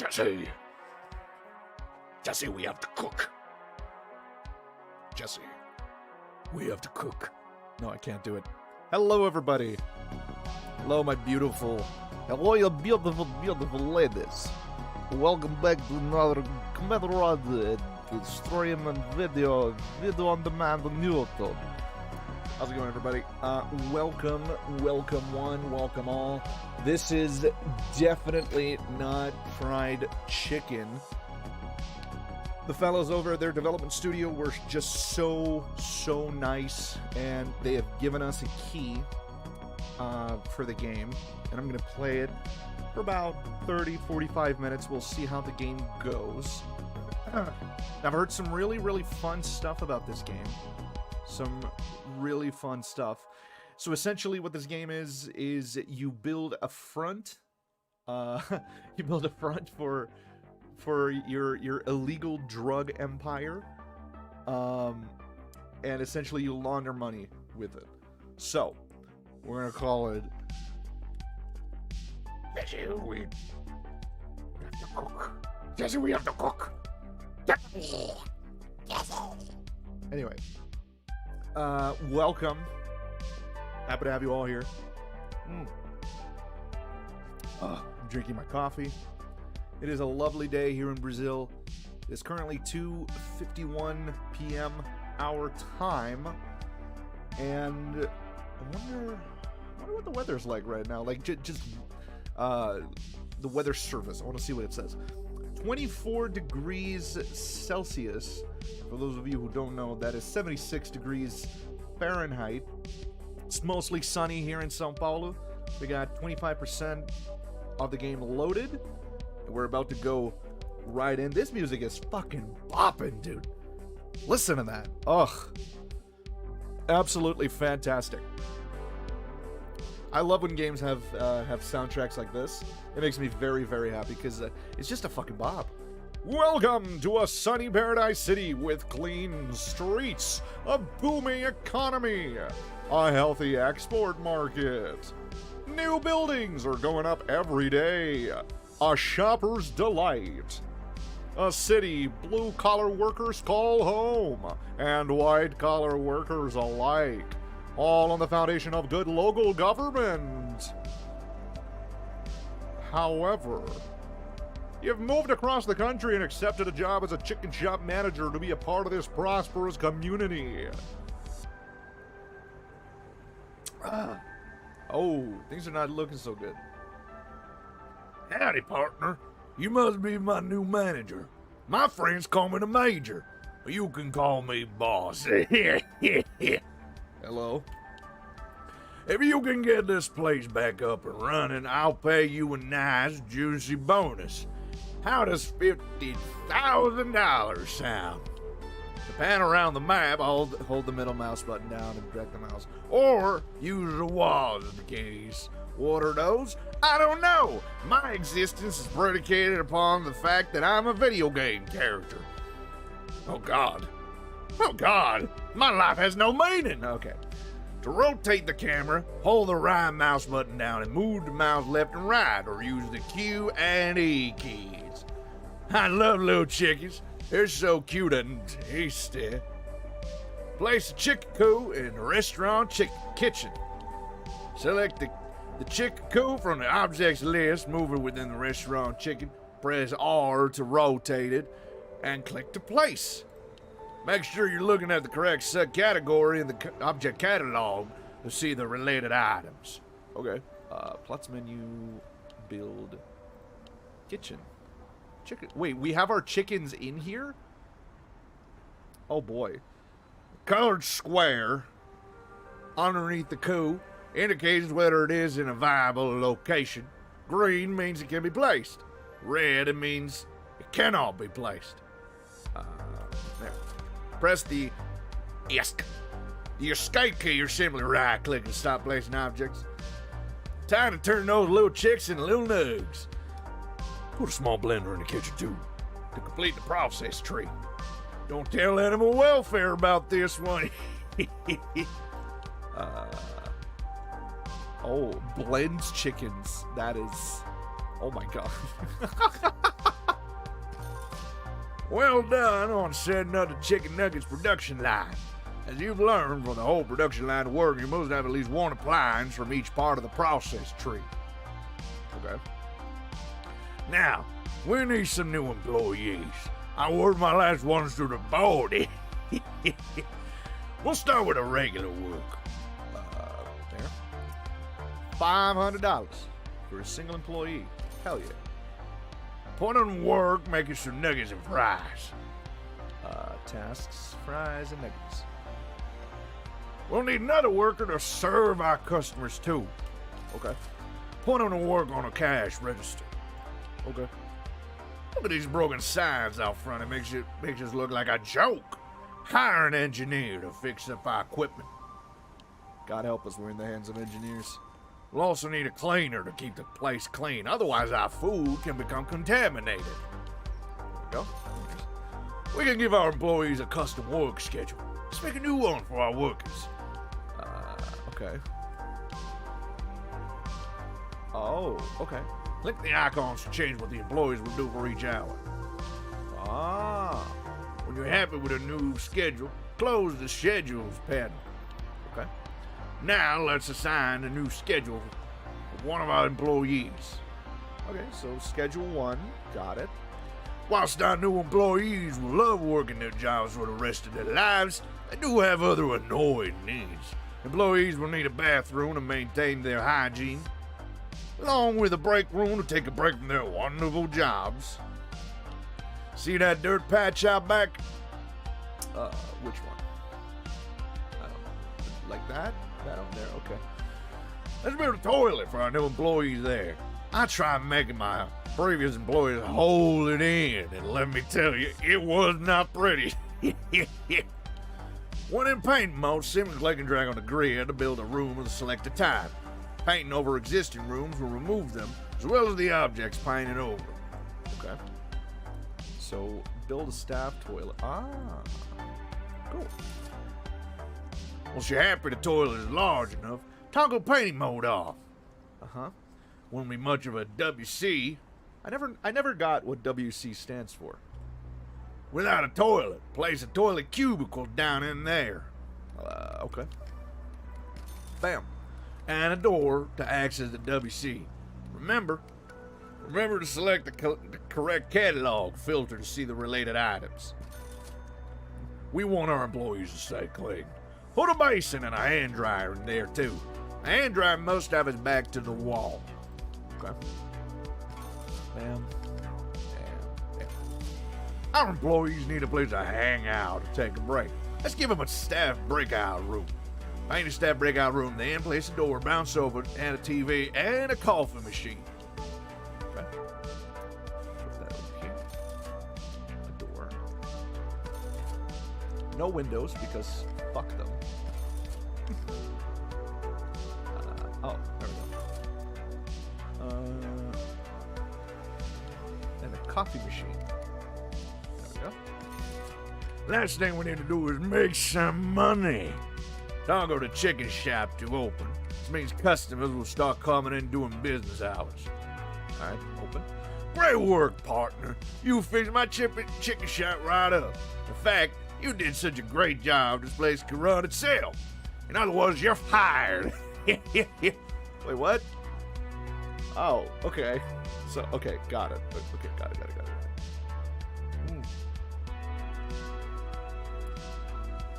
Jesse! Jesse, we have to cook. Jesse, we have to cook. No, I can't do it. Hello, everybody. Hello, my beautiful. Hello, you beautiful, beautiful ladies. Welcome back to another Commander stream and video on demand on YouTube. How's it going, everybody? Welcome one, welcome all. This is definitely not fried chicken. The fellows over at their development studio were just so nice, and they have given us a key for the game, and I'm going to play it for about 30-45 minutes. We'll see how the game goes. I've heard some really fun stuff about this game. Some really fun stuff. So essentially what this game is you build a front. You build a front for your illegal drug empire, and essentially you launder money with it. So we're gonna call it Jesse, we have to cook. Jesse, we have to cook. Jesse. Anyway, welcome. Happy to have you all here. I'm drinking my coffee. It is a lovely day here in Brazil. It's currently 2:51 p.m. our time, and I wonder what the weather's like right now. Like just the weather service. I want to see what it says. 24 degrees Celsius. For those of you who don't know, that is 76 degrees Fahrenheit. It's mostly sunny here in São Paulo. We got 25% of the game loaded. We're about to go right in. This music is fucking bopping, dude. Listen to that. Ugh. Absolutely fantastic. I love when games have soundtracks like this. It makes me very happy because it's just a fucking bop. Welcome to a sunny paradise city with clean streets, a booming economy, a healthy export market. New buildings are going up every day. A shopper's delight. A city blue-collar workers call home, and white-collar workers alike. All on the foundation of good local government. However, you've moved across the country and accepted a job as a chicken shop manager to be a part of this prosperous community. Oh, things are not looking so good. Howdy, partner. You must be my new manager. My friends call me the Major. You can call me Boss. Hello? If you can get this place back up and running, I'll pay you a nice, juicy bonus. How does $50,000 sound? To pan around the map, hold the middle mouse button down and drag the mouse. Or use the walls of the keys. What are those? I don't know. My existence is predicated upon the fact that I'm a video game character. Oh God. Oh God. My life has no meaning. Okay. To rotate the camera, hold the right mouse button down and move the mouse left and right, or use the Q and E keys. I love little chickens. They're so cute and tasty. Place the chicken coop in the restaurant kitchen. Select the chicken coop from the objects list, move it within the restaurant chicken, press R to rotate it, and click to place. Make sure you're looking at the correct subcategory in the object catalog to see the related items. Okay. Plots menu, build, kitchen. Chicken. Wait, we have our chickens in here? Oh boy. Colored square underneath the coop indicates whether it is in a viable location. Green means it can be placed. Red means it cannot be placed. There. Press the escape key or simply right click to stop placing objects. Time to turn those little chicks into little nugs. Put a small blender in the kitchen too to complete the process tree. Don't tell animal welfare about this one. Oh, blends chickens. That is... Oh my God. Well done on setting up the Chicken Nuggets production line. As you've learned, for the whole production line to work, you must have at least one appliance from each part of the process tree. Okay. Now, we need some new employees. I worked my last ones through the board. We'll start with a regular work. There. $500 for a single employee. Hell yeah. Put in work making some nuggets and fries. Tasks, fries, and nuggets. We'll need another worker to serve our customers too. Okay. Put him to work on a cash register. Okay. Look at these broken signs out front. It makes us look like a joke. Hire an engineer to fix up our equipment. God help us, we're in the hands of engineers. We'll also need a cleaner to keep the place clean. Otherwise, our food can become contaminated. There we go. We can give our employees a custom work schedule. Let's make a new one for our workers. Okay. Oh, okay. Click the icons to change what the employees will do for each hour. Ah. When you're happy with a new schedule, close the schedules panel. Okay. Now let's assign a new schedule for one of our employees. Okay, so schedule 1. Got it. Whilst our new employees will love working their jobs for the rest of their lives, they do have other annoying needs. Employees will need a bathroom to maintain their hygiene, along with a break room to take a break from their wonderful jobs. See that dirt patch out back? Which one? I don't know. Like that? That over there, okay. Let's build a toilet for our new employees there. I tried making my previous employees hold it in, and let me tell you, it was not pretty. When in paint mode, simply click and drag on the grid to build a room with a selected type. Painting over existing rooms will remove them, as well as the objects painted over. Okay. So, build a staff toilet. Ah. Cool. Once you're happy the toilet is large enough, toggle painting mode off. Uh-huh. Won't be much of a WC I never got what WC stands for. without a toilet. Place a toilet cubicle down in there. Okay. Bam. And a door to access the WC. Remember to select the correct catalog filter to see the related items. We want our employees to stay clean. Put a basin and a hand dryer in there too. The hand dryer must have its back to the wall. Okay. Bam. Bam. Our employees need a place to hang out to take a break. Let's give them a staff breakout room. Paint a staff breakout room, then place a door, bounce over, and a TV, and a coffee machine. Okay. Put that over here. A door. No windows because fuck them. Oh, there we go. And a coffee machine. There we go. Last thing we need to do is make some money. Toggle the chicken shop to open. This means customers will start coming in doing business hours. Alright, open. Great work, partner. You fixed my chicken shop right up. In fact, you did such a great job, this place could run itself. In other words, you're fired. Wait, what? Oh, okay. So, okay, got it. Okay, got it.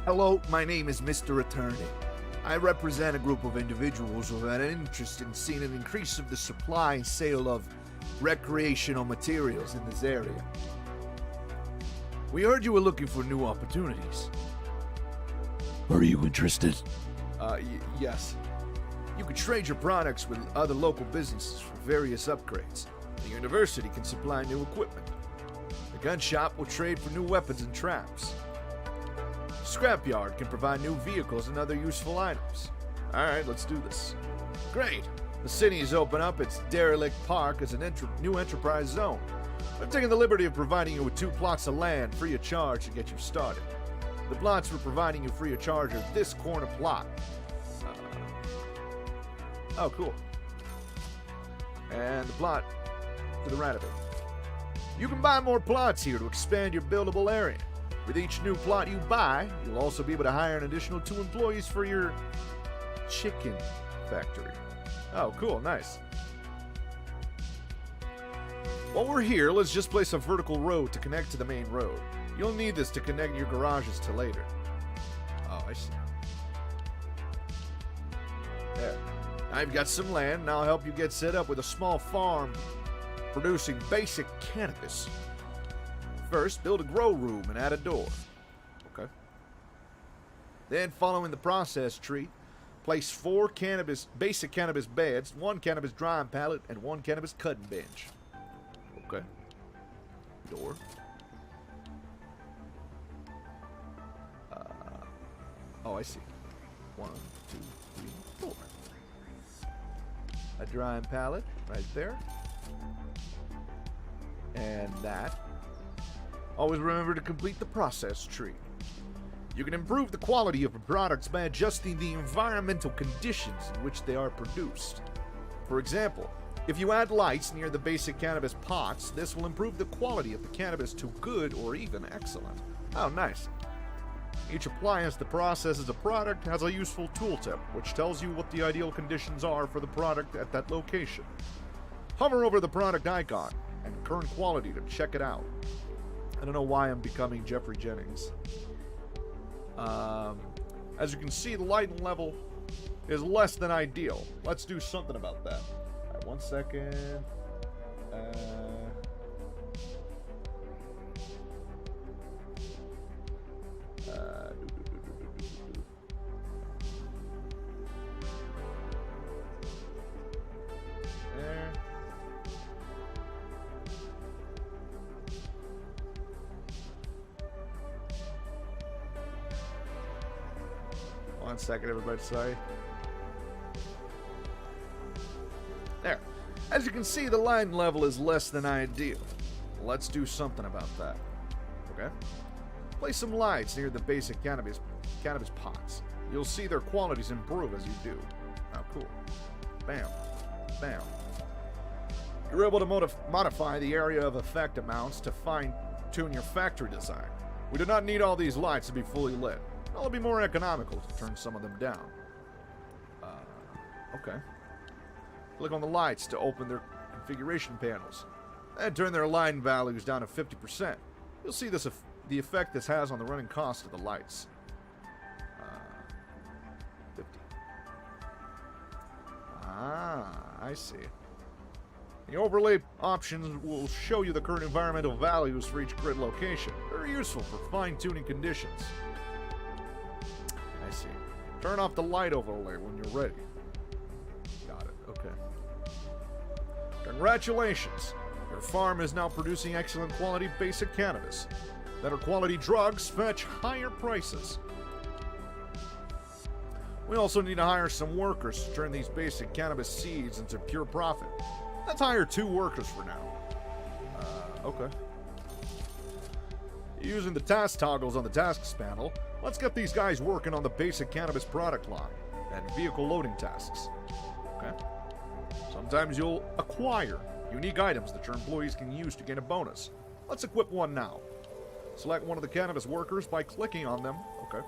Hello, my name is Mr. Attorney. I represent a group of individuals who have an interest in seeing an increase of the supply and sale of recreational materials in this area. We heard you were looking for new opportunities. Are you interested? Yes. You could trade your products with other local businesses for various upgrades. The university can supply new equipment. The gun shop will trade for new weapons and traps. Scrapyard can provide new vehicles and other useful items. Alright, let's do this. Great! The city has opened up its derelict park as a new enterprise zone. We've taken the liberty of providing you with 2 plots of land free of charge to get you started. The plots we're providing you free of charge are this corner plot. Oh, cool. And the plot to the right of it. You can buy more plots here to expand your buildable area. With each new plot you buy, you'll also be able to hire an additional 2 employees for your chicken factory. Oh, cool, nice. While we're here, let's just place a vertical road to connect to the main road. You'll need this to connect your garages to later. Oh, I see. There. I've got some land, and I'll help you get set up with a small farm producing basic cannabis. First, build a grow room and add a door. Okay. Then, following the process tree, place 4 basic cannabis beds, 1 cannabis drying pallet, and 1 cannabis cutting bench. Okay. Door. Oh, I see. 1, 2, 3, 4. A drying pallet right there. And that. Always remember to complete the process tree. You can improve the quality of your products by adjusting the environmental conditions in which they are produced. For example, if you add lights near the basic cannabis pots, this will improve the quality of the cannabis to good or even excellent. Oh, nice. Each appliance that processes a product has a useful tooltip, which tells you what the ideal conditions are for the product at that location. Hover over the product icon and current quality to check it out. I don't know why I'm becoming Jeffrey Jennings. As you can see, the lighting level is less than ideal. Let's do something about that. All right, 1 second. There. One second, everybody, sorry. There. As you can see, the line level is less than ideal. Let's do something about that. Okay? Place some lights near the basic cannabis pots. You'll see their qualities improve as you do. Oh, cool. Bam. Bam. You're able to modify the area of effect amounts to fine-tune your factory design. We do not need all these lights to be fully lit. It'll be more economical to turn some of them down. Okay. Click on the lights to open their configuration panels. And turn their line values down to 50%. You'll see the effect this has on the running cost of the lights. 50. Ah, I see. The overlay options will show you the current environmental values for each grid location. Very useful for fine-tuning conditions. I see. Turn off the light overlay when you're ready. Got it. Okay. Congratulations. Your farm is now producing excellent quality basic cannabis. Better quality drugs fetch higher prices. We also need to hire some workers to turn these basic cannabis seeds into pure profit. Let's hire 2 workers for now. Okay. Using the task toggles on the tasks panel, let's get these guys working on the basic cannabis product line and vehicle loading tasks. Okay. Sometimes you'll acquire unique items that your employees can use to gain a bonus. Let's equip one now. Select one of the cannabis workers by clicking on them. Okay.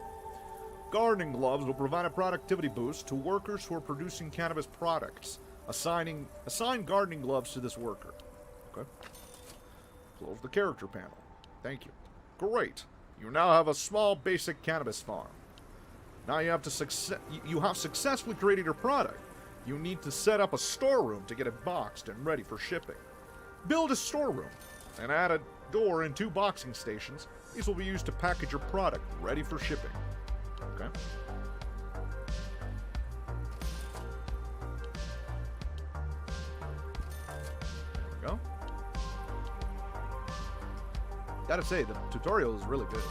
Gardening gloves will provide a productivity boost to workers who are producing cannabis products. Assign gardening gloves to this worker. Okay. Close the character panel. Thank you. Great. You now have a small basic cannabis farm. Now you have successfully created your product. You need to set up a storeroom to get it boxed and ready for shipping. Build a storeroom and add a door and 2 boxing stations. These will be used to package your product ready for shipping. Okay. There we go. Gotta say, the tutorial is really good.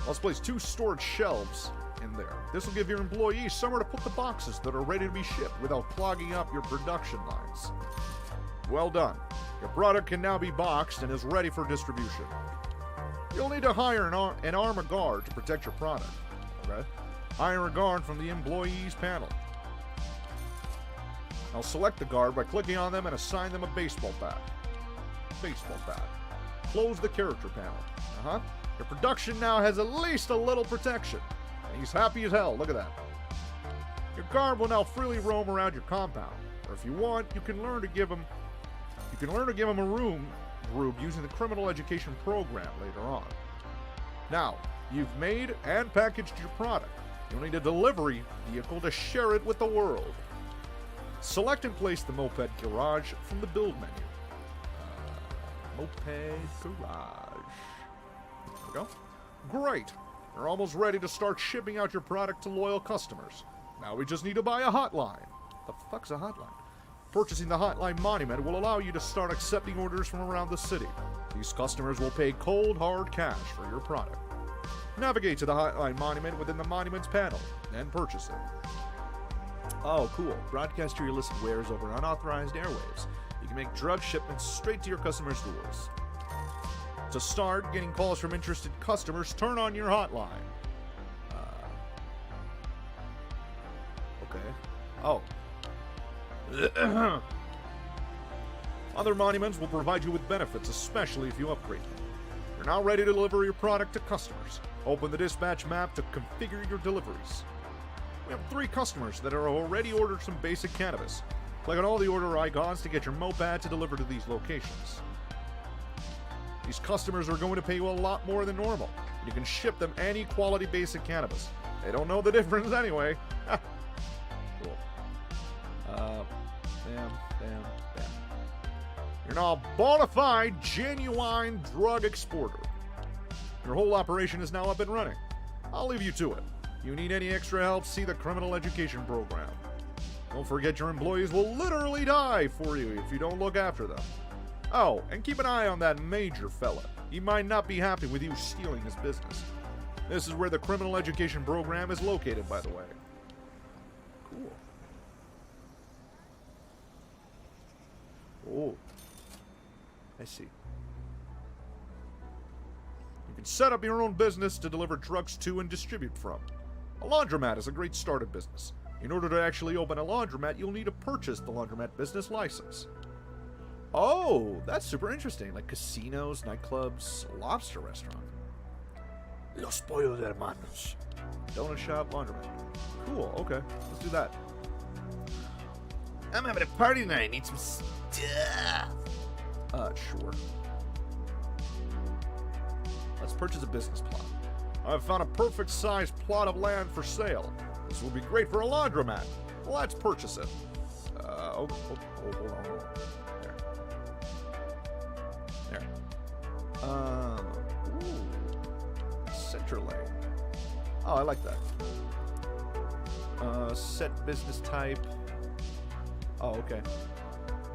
Let's place 2 storage shelves in there. This will give your employees somewhere to put the boxes that are ready to be shipped without clogging up your production lines. Well done. Your product can now be boxed and is ready for distribution. You'll need to hire an armored guard to protect your product. Okay? Hire a guard from the employees panel. Now select the guard by clicking on them and assign them a baseball bat. baseball bat. Close the character panel. Your production now has at least a little protection. And he's happy as hell. Look at that. Your guard will now freely roam around your compound. Or if you want, you can learn to give him a room using the criminal education program later on. Now, you've made and packaged your product. You'll need a delivery vehicle to share it with the world. Select and place the Moped Garage from the build menu. Moped Garage. There we go. Great. You're almost ready to start shipping out your product to loyal customers. Now we just need to buy a hotline. The fuck's a hotline? Purchasing the hotline monument will allow you to start accepting orders from around the city. These customers will pay cold, hard cash for your product. Navigate to the hotline monument within the monument's panel and purchase it. Oh, cool. Broadcast your illicit wares over unauthorized airwaves. You can make drug shipments straight to your customers' doors. To start getting calls from interested customers, turn on your hotline. Okay. Oh. Other monuments will provide you with benefits, especially if you upgrade them. You're now ready to deliver your product to customers. Open the dispatch map to configure your deliveries. We have 3 customers that are already ordered some basic cannabis. Click on all the order icons to get your moped to deliver to these locations. These customers are going to pay you a lot more than normal. You can ship them any quality basic cannabis. They don't know the difference anyway. Cool. Bam. You're now a bona fide, genuine drug exporter. Your whole operation is now up and running. I'll leave you to it. If you need any extra help, see the criminal education program. Don't forget your employees will literally die for you if you don't look after them. Oh, and keep an eye on that major fella. He might not be happy with you stealing his business. This is where the criminal education program is located, by the way. Cool. Oh. I see. You can set up your own business to deliver drugs to and distribute from. A laundromat is a great start of business. In order to actually open a laundromat, you'll need to purchase the laundromat business license. Oh, that's super interesting. Like casinos, nightclubs, a lobster restaurant. Los Pollos Hermanos. Donut shop, laundromat. Cool, okay. Let's do that. I'm having a party tonight. Need some stuff. Sure. Let's purchase a business plot. I've found a perfect sized plot of land for sale. This will be great for a laundromat. Let's purchase it. Hold on. There. Center lane. Oh, I like that. Set business type. Oh, okay.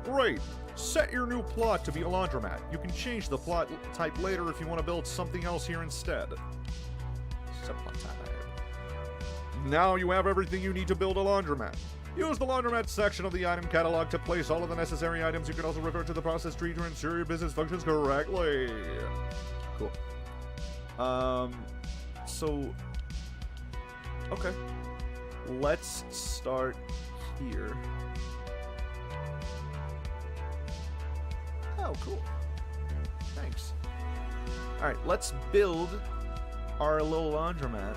Great. Set your new plot to be a laundromat. You can change the plot type later if you want to build something else here instead. Set plot type. Now you have everything you need to build a laundromat. Use the laundromat section of the item catalog to place all of the necessary items. You can also refer to the process tree to ensure your business functions correctly. Cool. Okay. Let's start here. Oh, cool. Thanks. Alright, let's build our little laundromat.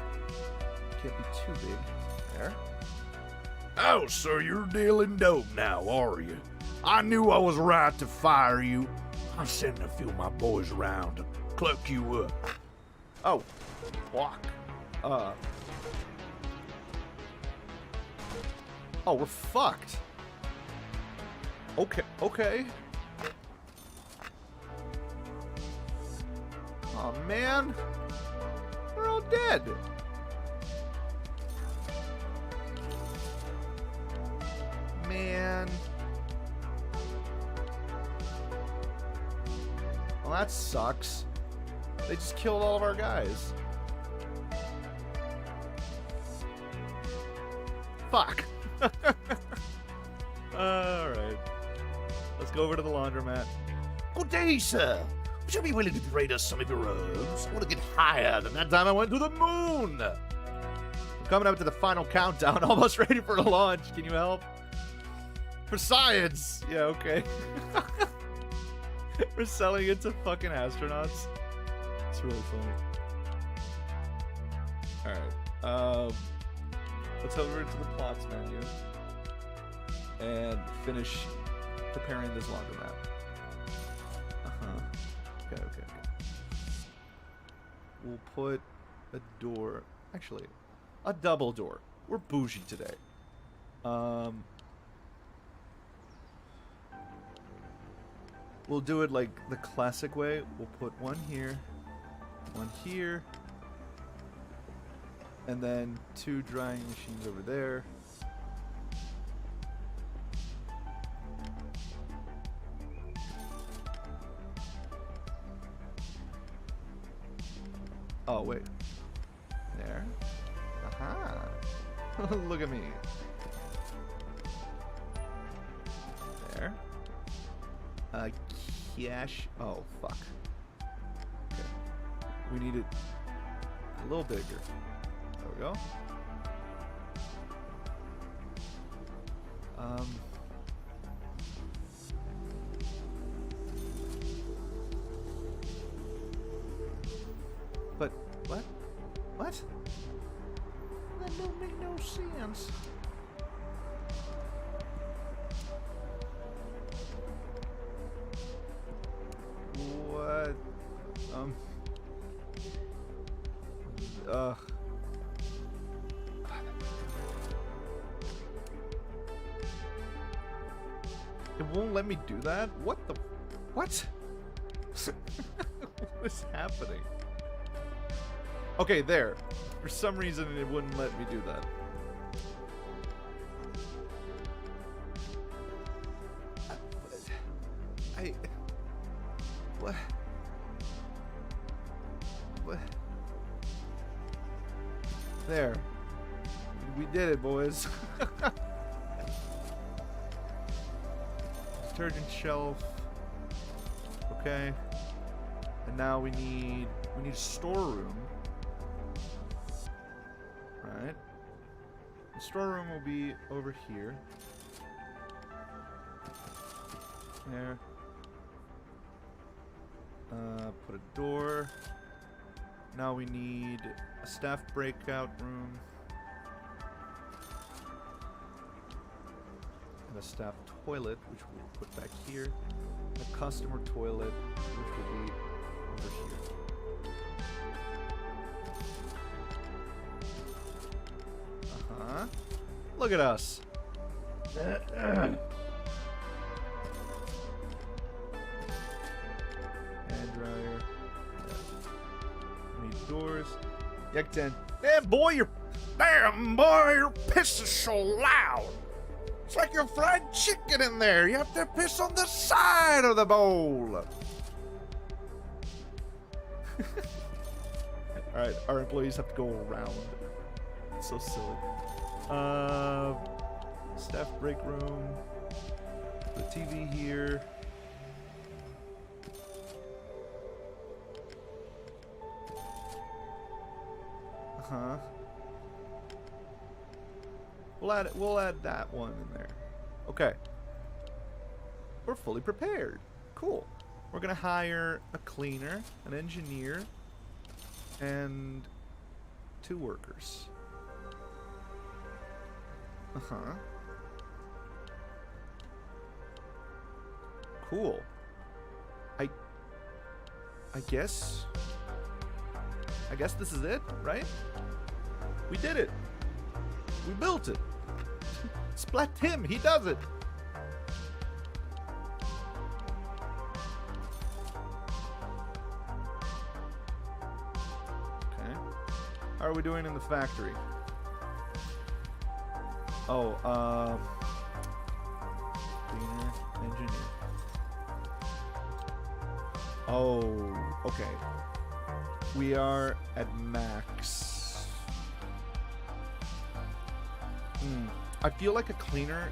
Can't be too big. There. Oh, so you're dealing dope now, are you? I knew I was right to fire you. I'm sending a few of my boys around to cluck you up. Oh. Fuck. Oh, we're fucked. Okay. Oh, man. We're all dead. Man. Well, that sucks. They just killed all of our guys. Fuck. Alright. Let's go over to the laundromat. Good day, sir. Would you be willing to trade us some of your herbs? I want to get higher than that time I went to the moon. Coming up to the final countdown, almost ready for launch. Can you help? For science! Yeah, okay. We're selling it to fucking astronauts. It's really funny. Alright. Let's head over to the plots menu and finish preparing this laundromat. Okay. We'll put a door. Actually, a double door. We're bougie today. We'll do it like the classic way. We'll put one here, and then 2 drying machines over there. Oh, wait. There. Aha. Look at me. There. Cash. Oh, fuck. Okay. We need it a little bigger. There we go. But what? What? That don't make no sense. What? It won't let me do that? What the? What? What is happening? Okay, there. For some reason, it wouldn't let me do that. What? What? There. We did it, boys. Detergent shelf. Okay. And now we need a storeroom. Right. The storeroom will be over here. There. Put a door. Now we need a staff breakout room. And a staff toilet, which we'll put back here. And a customer toilet, which will be over here. Uh-huh. Look at us. Hand dryer. We need doors. Yak 10. Damn boy, your piss is so loud. It's like you're fried chicken in there. You have to piss on the side of the bowl. Alright, our employees have to go around. It's so silly. Staff break room. The TV here. Uh-huh. We'll add that one in there. Okay. We're fully prepared. Cool. We're gonna hire a cleaner, an engineer, and 2 workers. Uh-huh. Cool. I guess this is it, right? We did it. We built it. Splat Tim, he does it. Okay. How are we doing in the factory? Oh, cleaner, engineer. Oh, okay. We are at max. I feel like a cleaner.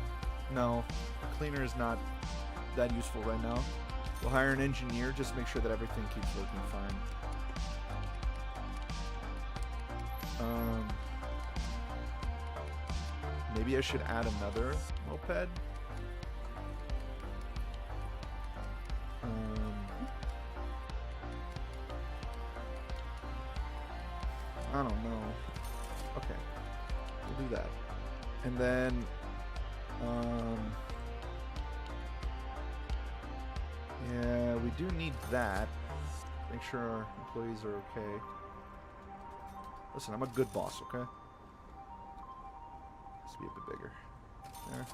No, a cleaner is not that useful right now. We'll hire an engineer, just make sure that everything keeps working fine. Maybe I should add another moped. I don't know. Okay. We'll do that. And then, yeah, we do need that. Make sure our employees are okay. Listen, I'm a good boss, okay? Let's be a bit bigger. There.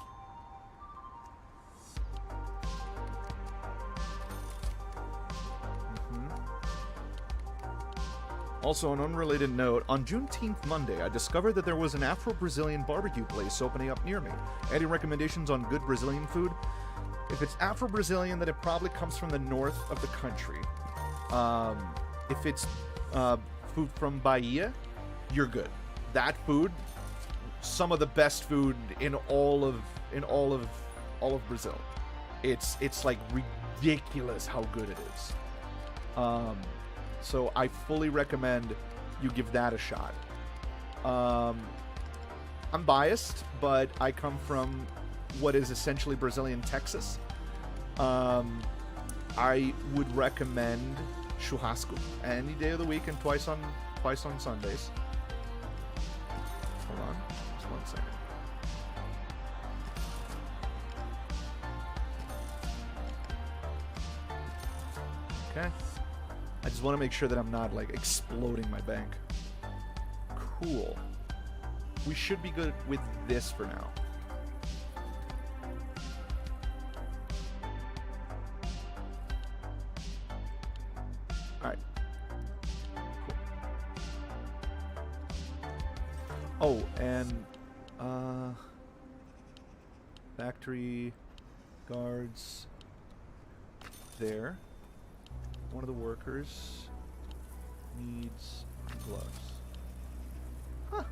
Also, an unrelated note, on Juneteenth Monday, I discovered that there was an Afro-Brazilian barbecue place opening up near me. Any recommendations on good Brazilian food? If it's Afro-Brazilian, then it probably comes from the north of the country. If it's food from Bahia, you're good. That food, some of the best food in all of Brazil. It's like ridiculous how good it is. So I fully recommend you give that a shot. I'm biased, but I come from what is essentially Brazilian Texas. I would recommend churrasco any day of the week and twice on Sundays. Hold on, just 1 second. Okay. I just want to make sure that I'm not, like, exploding my bank. Cool. We should be good with this for now. Alright. Cool. Oh, and, factory guards there. One of the workers needs gloves. Huh.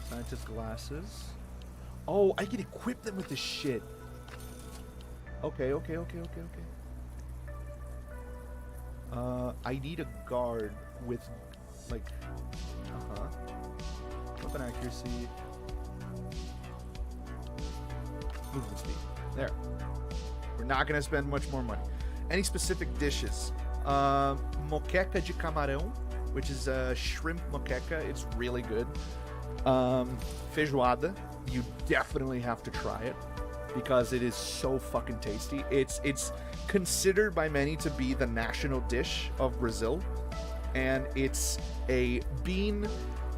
Scientist glasses. Oh, I can equip them with this shit. Okay. I need a guard with, like, weapon accuracy. Movement speed. There. We're not going to spend much more money. Any specific dishes? Moqueca de camarão, which is shrimp moqueca. It's really good. Feijoada. You definitely have to try it because it is so fucking tasty. It's considered by many to be the national dish of Brazil, and it's a bean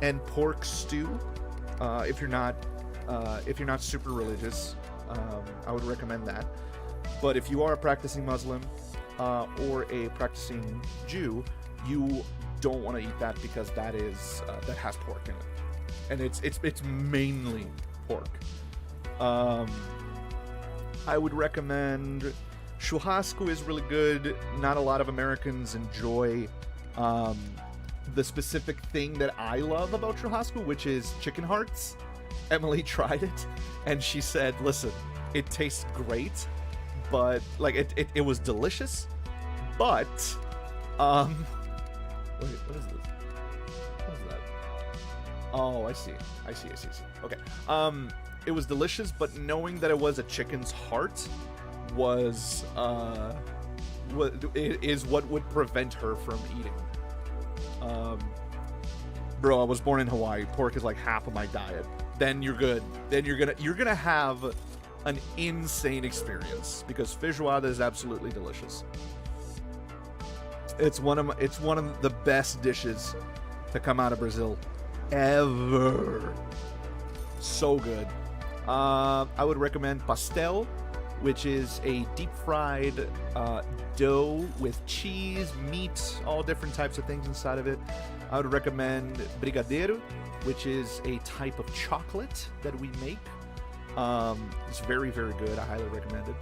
and pork stew. If you're not super religious, I would recommend that. But if you are a practicing Muslim or a practicing Jew, you don't want to eat that because that has pork in it, and it's mainly pork. I would recommend churrasco is really good. Not a lot of Americans enjoy the specific thing that I love about churrasco, which is chicken hearts. Emily tried it, and she said, "Listen, it tastes great." But, like, it was delicious, but, wait, what is this? What is that? Oh, I see. Okay. It was delicious, but knowing that it was a chicken's heart is what would prevent her from eating. Bro, I was born in Hawaii. Pork is like half of my diet. Then you're good. Then you're gonna have an insane experience because feijoada is absolutely delicious. It's one of the best dishes to come out of Brazil ever. So good. I would recommend pastel, which is a deep fried dough with cheese, meat, all different types of things inside of it. I would recommend brigadeiro, which is a type of chocolate that we make. It's very, very good. I highly recommend it.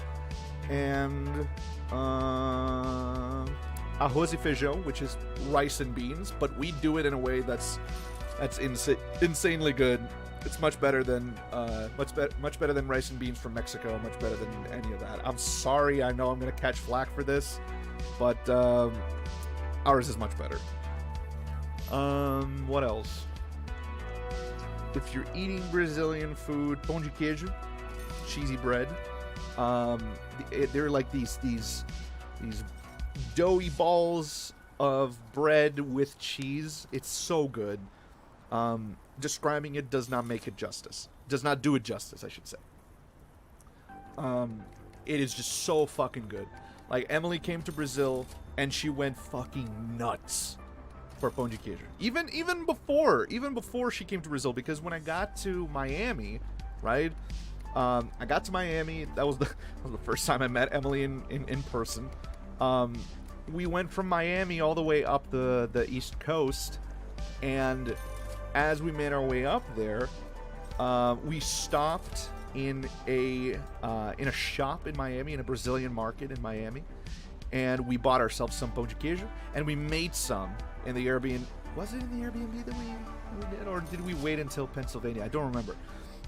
And arroz e feijão, which is rice and beans, but we do it in a way that's insanely good. It's much better than much better than rice and beans from Mexico. Much better than any of that. I'm sorry. I know I'm gonna catch flack for this, but ours is much better. What else? If you're eating Brazilian food, pão de queijo, cheesy bread. They're like these doughy balls of bread with cheese. It's so good. Describing it does not make it justice. Does not do it justice, I should say. It is just so fucking good. Like, Emily came to Brazil and she went fucking nuts for pão de queijo. Even before she came to Brazil, because when I got to Miami, right? I got to Miami. That was the first time I met Emily in person. We went from Miami all the way up the East Coast, and as we made our way up there, we stopped in a shop in Miami, in a Brazilian market in Miami, and we bought ourselves some pão de queijo, and we made some in the Airbnb. Was it in the Airbnb that we did, or did we wait until Pennsylvania? I don't remember.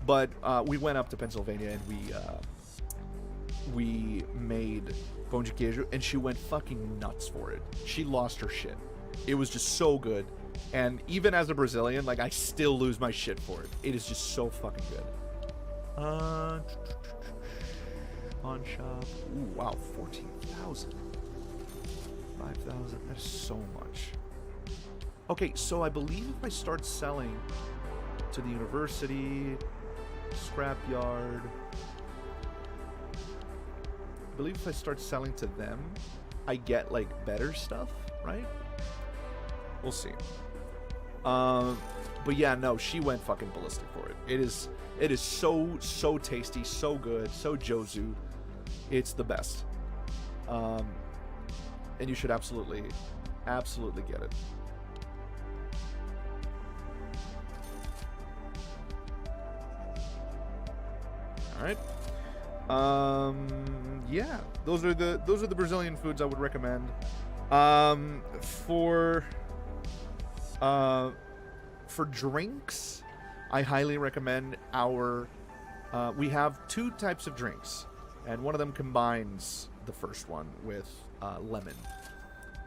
But we went up to Pennsylvania and we made pão de queijo, and she went fucking nuts for it. She lost her shit. It was just so good. And even as a Brazilian, like, I still lose my shit for it. It is just so fucking good. Pawn shop. Ooh, wow, 14,000. 5,000. That is so much. Okay, so I believe if I start selling to the university, scrapyard, I believe if I start selling to them, I get, like, better stuff, right? We'll see. But yeah, no, she went fucking ballistic for it. It is so tasty, so good, so Jozu. It's the best. And you should absolutely get it. All right. Yeah, those are the Brazilian foods I would recommend. For drinks, I highly recommend our. We have two types of drinks, and one of them combines the first one with lemon.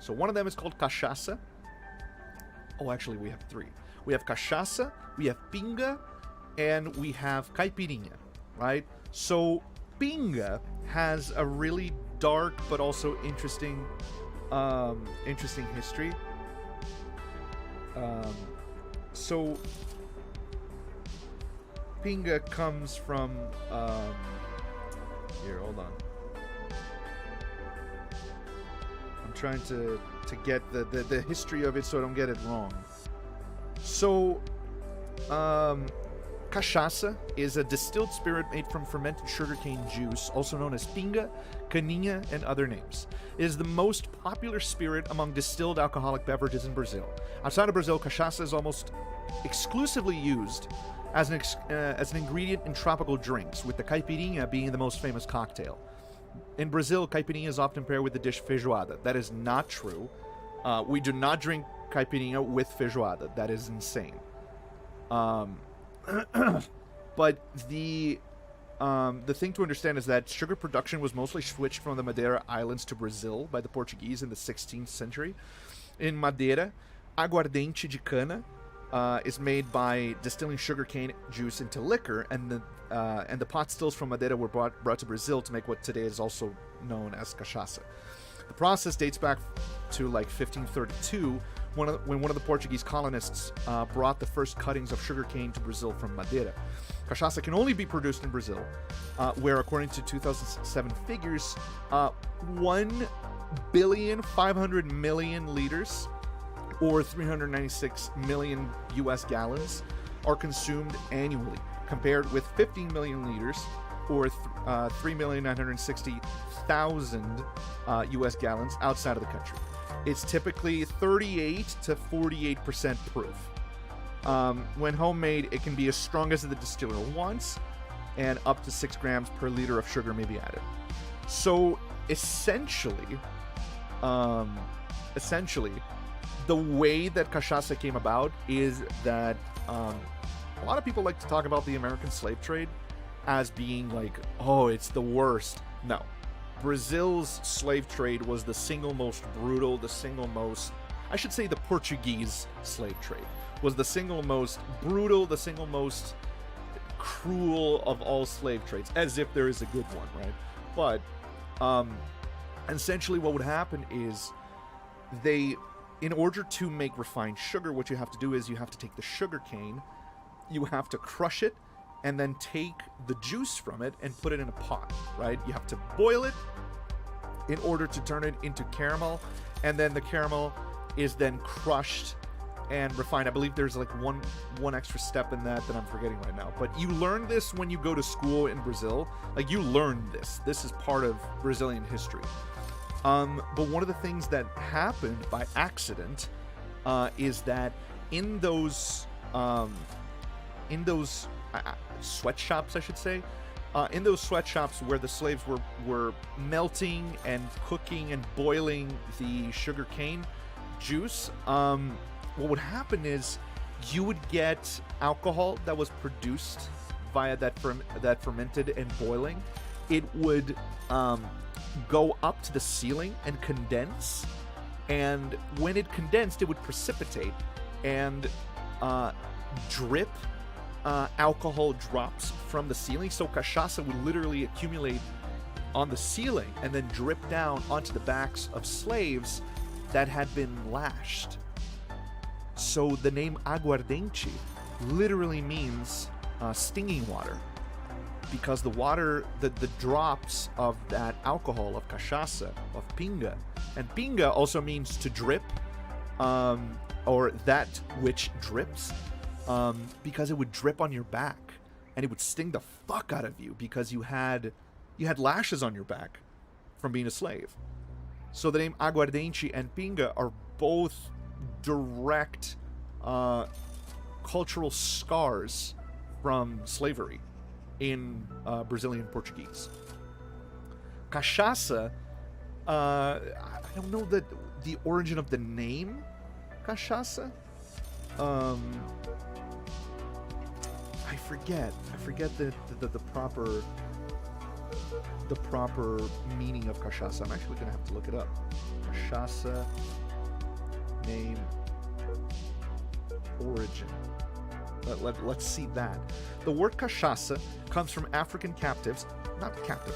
So one of them is called cachaça. Oh, actually, we have three. We have cachaça, we have pinga, and we have caipirinha. Right? So pinga has a really dark but also interesting history. So pinga comes from here, hold on. I'm trying to get the history of it so I don't get it wrong. So cachaça is a distilled spirit made from fermented sugarcane juice, also known as pinga, caninha, and other names. It is the most popular spirit among distilled alcoholic beverages in Brazil. Outside of Brazil, cachaça is almost exclusively used as an ingredient in tropical drinks, with the caipirinha being the most famous cocktail. In Brazil, caipirinha is often paired with the dish feijoada. That is not true. We do not drink caipirinha with feijoada. That is insane. But the thing to understand is that sugar production was mostly switched from the Madeira Islands to Brazil by the Portuguese in the 16th century. In Madeira, aguardente de cana is made by distilling sugarcane juice into liquor, and the pot stills from Madeira were brought to Brazil to make what today is also known as cachaça. The process dates back to like 1532, when one of the Portuguese colonists brought the first cuttings of sugarcane to Brazil from Madeira. Cachaça can only be produced in Brazil, where, according to 2007 figures, 1,500,000,000 liters, or 396 million U.S. gallons, are consumed annually, compared with 15 million liters, or 3,960,000 U.S. gallons outside of the country. It's typically 38 to 48% proof. When homemade, it can be as strong as the distiller wants, and up to 6 grams per liter of sugar may be added. So essentially, the way that cachaça came about is that a lot of people like to talk about the American slave trade as being like, oh, it's the worst. No. Brazil's slave trade was the single most brutal, the Portuguese slave trade was the single most brutal, the single most cruel of all slave trades, as if there is a good one, right? But essentially what would happen is in order to make refined sugar, what you have to do is you have to take the sugar cane, you have to crush it, and then take the juice from it and put it in a pot, right? You have to boil it in order to turn it into caramel, and then the caramel is then crushed and refined. I believe there's like one extra step in that I'm forgetting right now. But you learn this when you go to school in Brazil. Like, you learn this. This is part of Brazilian history. But one of the things that happened by accident is that in those sweatshops, I should say, in those sweatshops where the slaves were melting and cooking and boiling the sugar cane juice, what would happen is you would get alcohol that was produced via that fermented and boiling. It would go up to the ceiling and condense, and when it condensed, it would precipitate and drip alcohol drops from the ceiling. So cachaça would literally accumulate on the ceiling and then drip down onto the backs of slaves that had been lashed. So the name aguardente literally means stinging water, because the water, the drops of that alcohol, of cachaça, of pinga, and pinga also means to drip, or that which drips, because it would drip on your back and it would sting the fuck out of you because you had lashes on your back from being a slave. So the name aguardente and pinga are both direct cultural scars from slavery in Brazilian Portuguese. Cachaça, I don't know the origin of the name cachaça. I forget the proper meaning of cachaça. I'm actually gonna have to look it up. Cachaça name origin. Let's see that. The word cachaça comes from African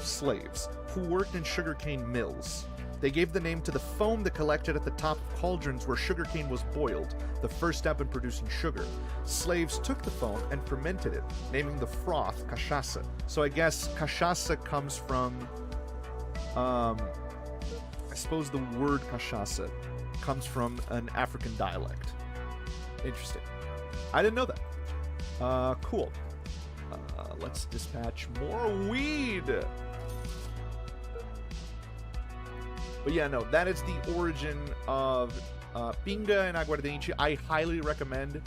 slaves, who worked in sugarcane mills. They gave the name to the foam that collected at the top of cauldrons where sugarcane was boiled, the first step in producing sugar. Slaves took the foam and fermented it, naming the froth cachaça. So I guess cachaça comes from, I suppose the word cachaça comes from an African dialect. Interesting. I didn't know that. Cool. Let's dispatch more weed. But yeah, no, that is the origin of pinga and aguardente. I highly recommend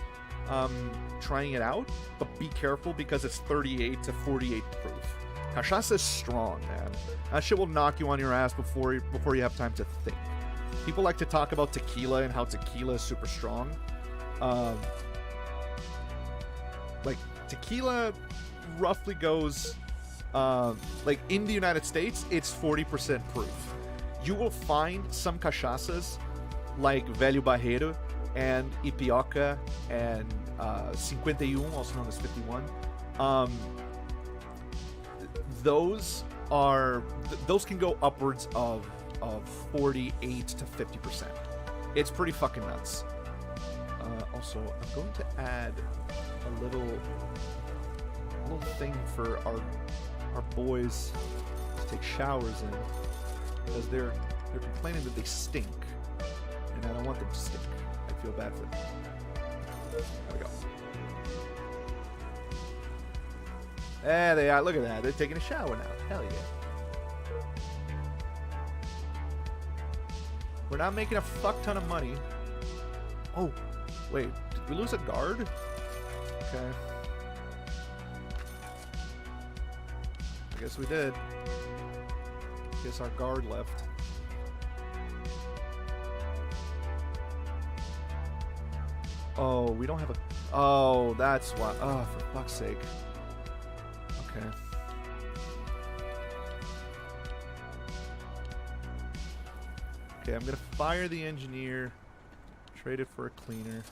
trying it out, but be careful because it's 38 to 48 proof. Cachaça is strong, man. That shit will knock you on your ass before you have time to think. People like to talk about tequila and how tequila is super strong. Like, tequila roughly goes, like, in the United States, it's 40% proof. You will find some cachaças, like Velho Barreiro and Ipioca and 51, also known as 51. Those can go upwards of 48 to 50%. It's pretty fucking nuts. Also, I'm going to add a little thing for our boys to take showers in, because they're complaining that they stink, and I don't want them to stink. I feel bad for them. There we go. There they are. Look at that. They're taking a shower now. Hell yeah. We're not making a fuck ton of money. Oh, wait. Did we lose a guard? Okay. I guess we did. Guess our guard left. Oh, we don't have a... Oh, that's why. Oh, for fuck's sake. Okay. Okay, I'm gonna fire the engineer. Trade it for a cleaner.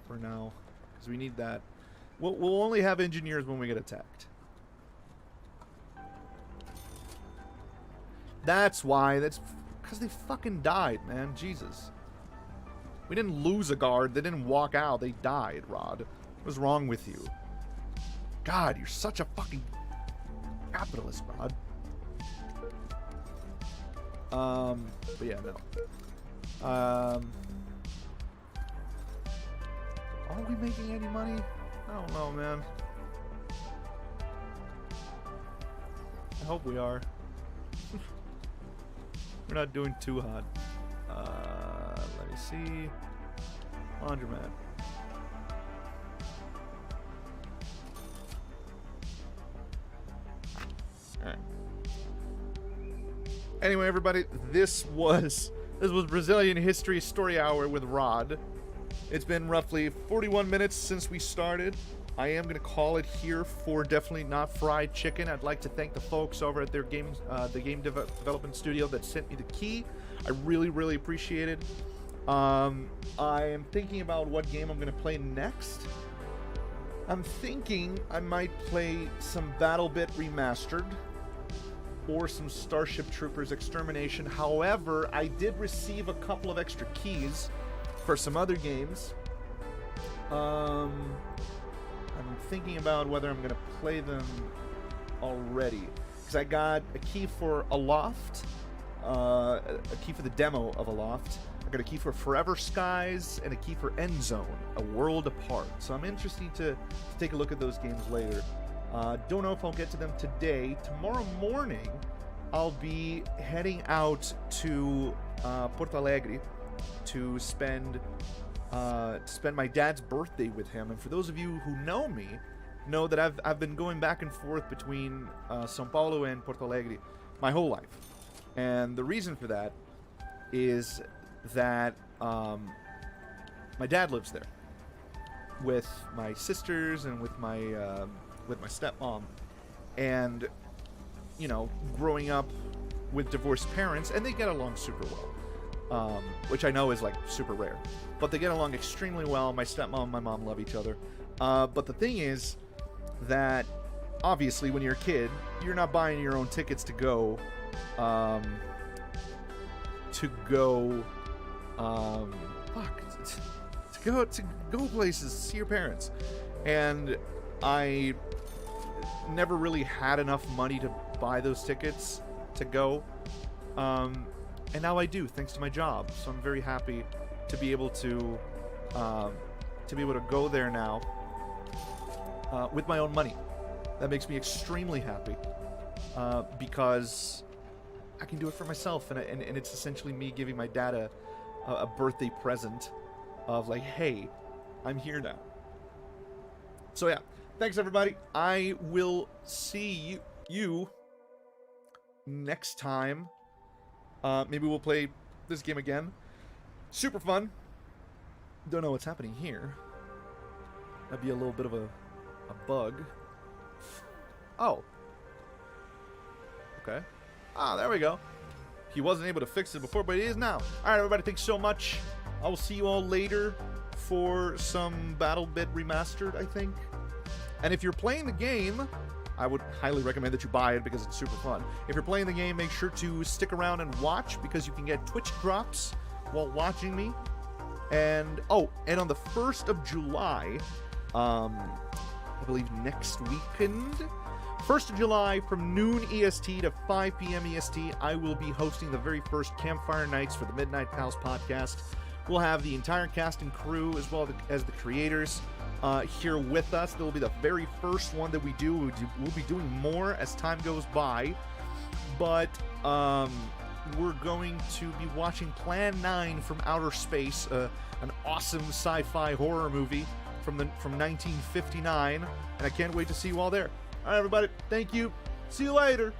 For now. Because we need that. We'll only have engineers when we get attacked. That's why. That's because they fucking died, man. Jesus. We didn't lose a guard. They didn't walk out. They died, Rod. What was wrong with you? God, you're such a fucking capitalist, Rod. But yeah, no. Are we making any money? I don't know, man. I hope we are. We're not doing too hot. Let me see. Laundromat. Alright. Anyway, everybody, this was Brazilian History Story Hour with Rod. It's been roughly 41 minutes since we started. I am going to call it here for Definitely Not Fried Chicken. I'd like to thank the folks over at their game development studio that sent me the key. I really, really appreciate it. I am thinking about what game I'm going to play next. I'm thinking I might play some BattleBit Remastered or some Starship Troopers Extermination. However, I did receive a couple of extra keys for some other games. I'm thinking about whether I'm going to play them already. Because I got a key for Aloft, a key for the demo of Aloft. I got a key for Forever Skies, and a key for Endzone, A World Apart. So I'm interested to take a look at those games later. Don't know if I'll get to them today. Tomorrow morning, I'll be heading out to Porto Alegre to spend my dad's birthday with him. And for those of you who know me, know that I've been going back and forth between São Paulo and Porto Alegre my whole life. And the reason for that is that my dad lives there with my sisters and with my stepmom, and you know, growing up with divorced parents, and they get along super well, which I know is like super rare, but they get along extremely well. My stepmom and my mom love each other, but the thing is that obviously when you're a kid, you're not buying your own tickets to go places, see your parents. And I never really had enough money to buy those tickets to go, and now I do, thanks to my job. So I'm very happy to be able to go there now with my own money. That makes me extremely happy, because I can do it for myself, and it's essentially me giving my dad a birthday present of like, hey, I'm here now. So yeah, thanks everybody. I will see you next time. Maybe we'll play this game again. Super fun. Don't know what's happening here. That'd be a little bit of a bug. Oh. Okay. Ah, there we go. He wasn't able to fix it before, but he is now. Alright, everybody, thanks so much. I will see you all later for some BattleBit Remastered, I think. And if you're playing the game, I would highly recommend that you buy it because it's super fun. If you're playing the game, make sure to stick around and watch, because you can get Twitch drops while watching me. And, oh, and on the 1st of July, I believe next weekend, 1st of July from noon EST to 5 p.m. EST, I will be hosting the very first Campfire Nights for the Midnight Pals podcast. We'll have the entire cast and crew, as well as the creators, here with us. That will be the very first one that we do. We'll be doing more as time goes by, but we're going to be watching Plan 9 from Outer Space, an awesome sci-fi horror movie from 1959, and I can't wait to see you all there. All right, everybody, thank you. See you later.